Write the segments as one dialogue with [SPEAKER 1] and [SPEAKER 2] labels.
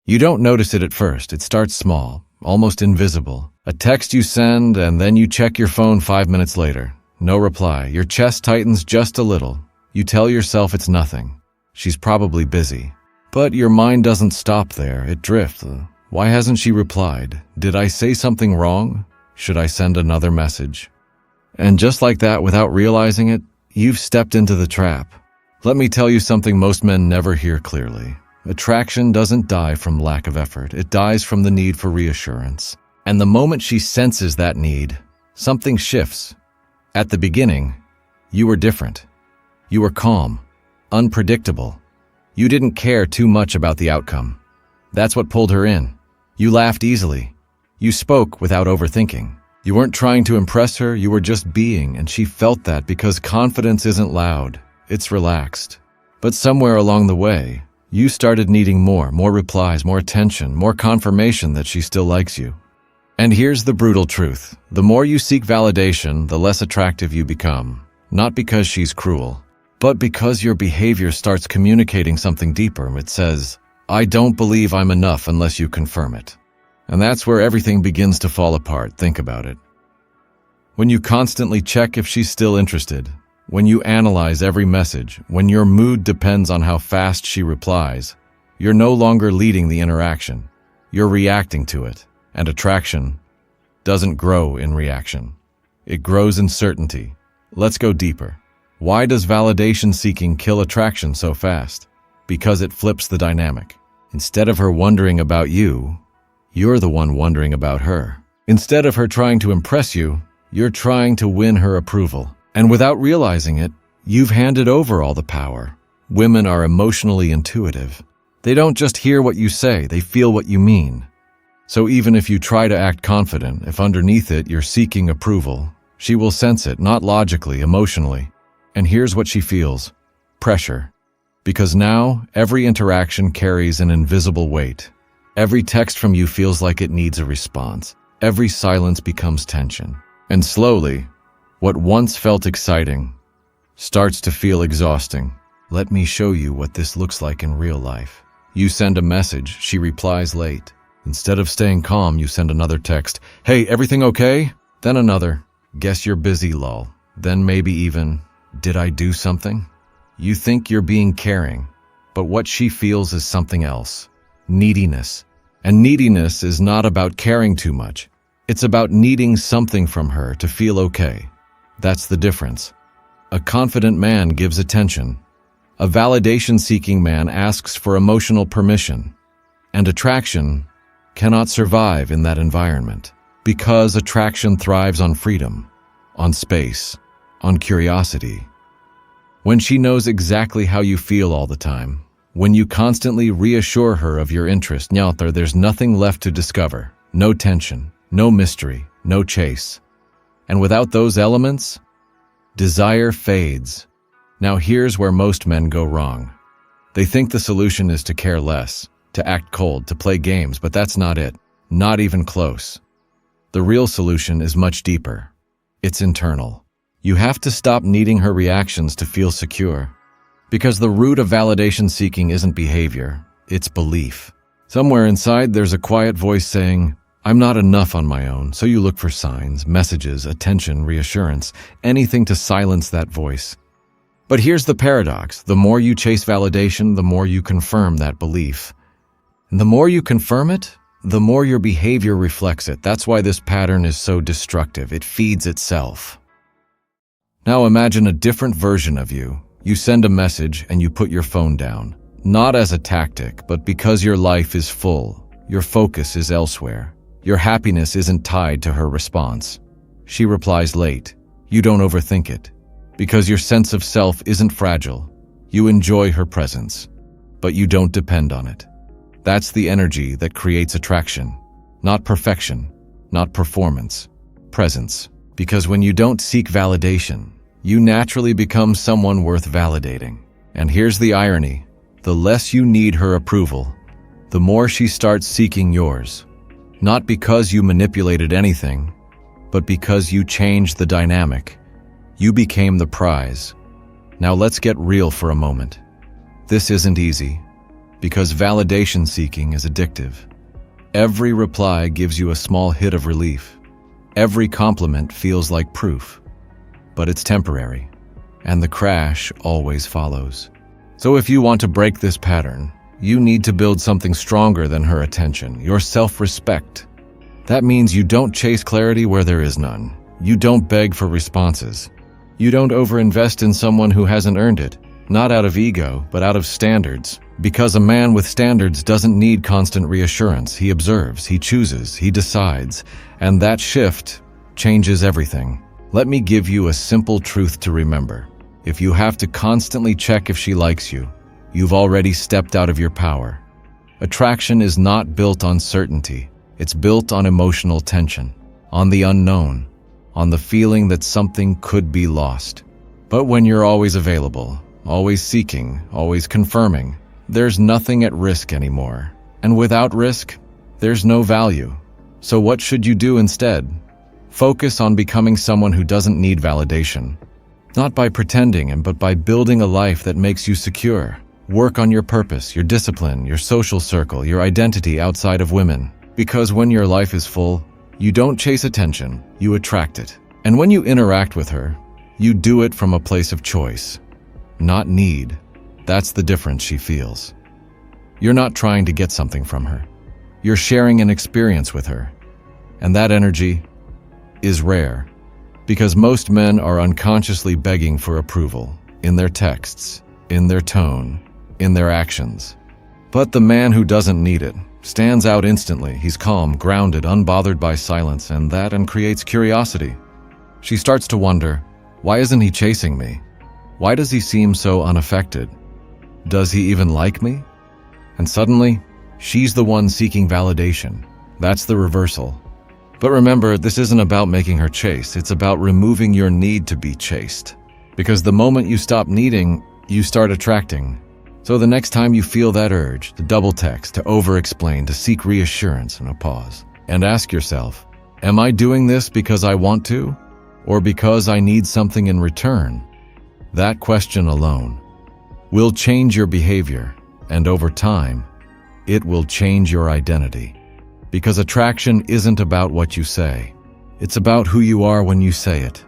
[SPEAKER 1] You don't notice it at first. It starts small, almost invisible. A text you send, and then you check your phone 5 minutes later. No reply. Your chest tightens just a little. You tell yourself it's nothing. She's probably busy. But your mind doesn't stop there. It drifts. Why hasn't she replied? Did I say something wrong? Should I send another message? And just like that, without realizing it, you've stepped into the trap. Let me tell you something most men never hear clearly. Attraction doesn't die from lack of effort. It dies from the need for reassurance. And the moment she senses that need, something shifts. At the beginning, you were different. You were calm, unpredictable. You didn't care too much about the outcome. That's what pulled her in. You laughed easily. You spoke without overthinking. You weren't trying to impress her, you were just being, and she felt that because confidence isn't loud, it's relaxed. But somewhere along the way, you started needing more replies, more attention, more confirmation that she still likes you. And here's the brutal truth. The more you seek validation, the less attractive you become. Not because she's cruel, but because your behavior starts communicating something deeper. It says, I don't believe I'm enough unless you confirm it. And that's where everything begins to fall apart. Think about it. When you constantly check if she's still interested, when you analyze every message, when your mood depends on how fast she replies, you're no longer leading the interaction. You're reacting to it. And attraction doesn't grow in reaction. It grows in certainty. Let's go deeper. Why does validation seeking kill attraction so fast? Because it flips the dynamic. Instead of her wondering about you, you're the one wondering about her. Instead of her trying to impress you, you're trying to win her approval. And without realizing it, you've handed over all the power. Women are emotionally intuitive. They don't just hear what you say, they feel what you mean. So even if you try to act confident, if underneath it you're seeking approval, she will sense it, not logically, emotionally. And here's what she feels: pressure. Because now, every interaction carries an invisible weight. Every text from you feels like it needs a response. Every silence becomes tension. And slowly, what once felt exciting starts to feel exhausting. Let me show you what this looks like in real life. You send a message, she replies late. Instead of staying calm, you send another text. Hey, everything okay? Then another. Guess you're busy, lol. Then maybe even, did I do something? You think you're being caring, but what she feels is something else. Neediness. And neediness is not about caring too much. It's about needing something from her to feel okay. That's the difference. A confident man gives attention. A validation-seeking man asks for emotional permission. And attraction cannot survive in that environment. Because attraction thrives on freedom, on space, on curiosity. When she knows exactly how you feel all the time, when you constantly reassure her of your interest, there's nothing left to discover. No tension, no mystery, no chase. And without those elements, desire fades. Now here's where most men go wrong. They think the solution is to care less, to act cold, to play games, but that's not it. Not even close. The real solution is much deeper. It's internal. You have to stop needing her reactions to feel secure. Because the root of validation seeking isn't behavior, it's belief. Somewhere inside, there's a quiet voice saying, I'm not enough on my own, so you look for signs, messages, attention, reassurance, anything to silence that voice. But here's the paradox. The more you chase validation, the more you confirm that belief. And the more you confirm it, the more your behavior reflects it. That's why this pattern is so destructive. It feeds itself. Now imagine a different version of you. You send a message and you put your phone down. Not as a tactic, but because your life is full. Your focus is elsewhere. Your happiness isn't tied to her response. She replies late. You don't overthink it. Because your sense of self isn't fragile. You enjoy her presence, but you don't depend on it. That's the energy that creates attraction. Not perfection, not performance. Presence. Because when you don't seek validation, you naturally become someone worth validating. And here's the irony. The less you need her approval, the more she starts seeking yours. Not because you manipulated anything, but because you changed the dynamic. You became the prize. Now let's get real for a moment. This isn't easy, because validation seeking is addictive. Every reply gives you a small hit of relief. Every compliment feels like proof. But it's temporary, and the crash always follows. So if you want to break this pattern, you need to build something stronger than her attention, your self-respect. That means you don't chase clarity where there is none. You don't beg for responses. You don't overinvest in someone who hasn't earned it, not out of ego, but out of standards. Because a man with standards doesn't need constant reassurance. He observes, he chooses, he decides, and that shift changes everything. Let me give you a simple truth to remember. If you have to constantly check if she likes you, you've already stepped out of your power. Attraction is not built on certainty. It's built on emotional tension, on the unknown, on the feeling that something could be lost. But when you're always available, always seeking, always confirming, there's nothing at risk anymore. And without risk, there's no value. So what should you do instead? Focus on becoming someone who doesn't need validation. Not by pretending, but by building a life that makes you secure. Work on your purpose, your discipline, your social circle, your identity outside of women. Because when your life is full, you don't chase attention, you attract it. And when you interact with her, you do it from a place of choice, not need. That's the difference she feels. You're not trying to get something from her. You're sharing an experience with her. And that energy is rare, because most men are unconsciously begging for approval, in their texts, in their tone, in their actions. But the man who doesn't need it stands out instantly. He's calm, grounded, unbothered by silence, and creates curiosity. She starts to wonder, why isn't he chasing me? Why does he seem so unaffected? Does he even like me? And suddenly, she's the one seeking validation. That's the reversal. But remember, this isn't about making her chase. It's about removing your need to be chased. Because the moment you stop needing, you start attracting. So the next time you feel that urge, to double text, to over-explain, to seek reassurance, and a pause. And ask yourself, am I doing this because I want to? Or because I need something in return? That question alone will change your behavior, and over time, it will change your identity. Because attraction isn't about what you say. It's about who you are when you say it.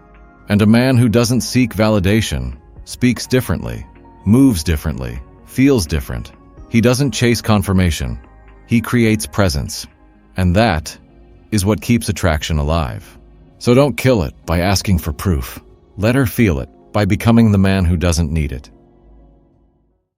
[SPEAKER 1] And a man who doesn't seek validation speaks differently, moves differently, feels different. He doesn't chase confirmation. He creates presence. And that is what keeps attraction alive. So don't kill it by asking for proof. Let her feel it by becoming the man who doesn't need it.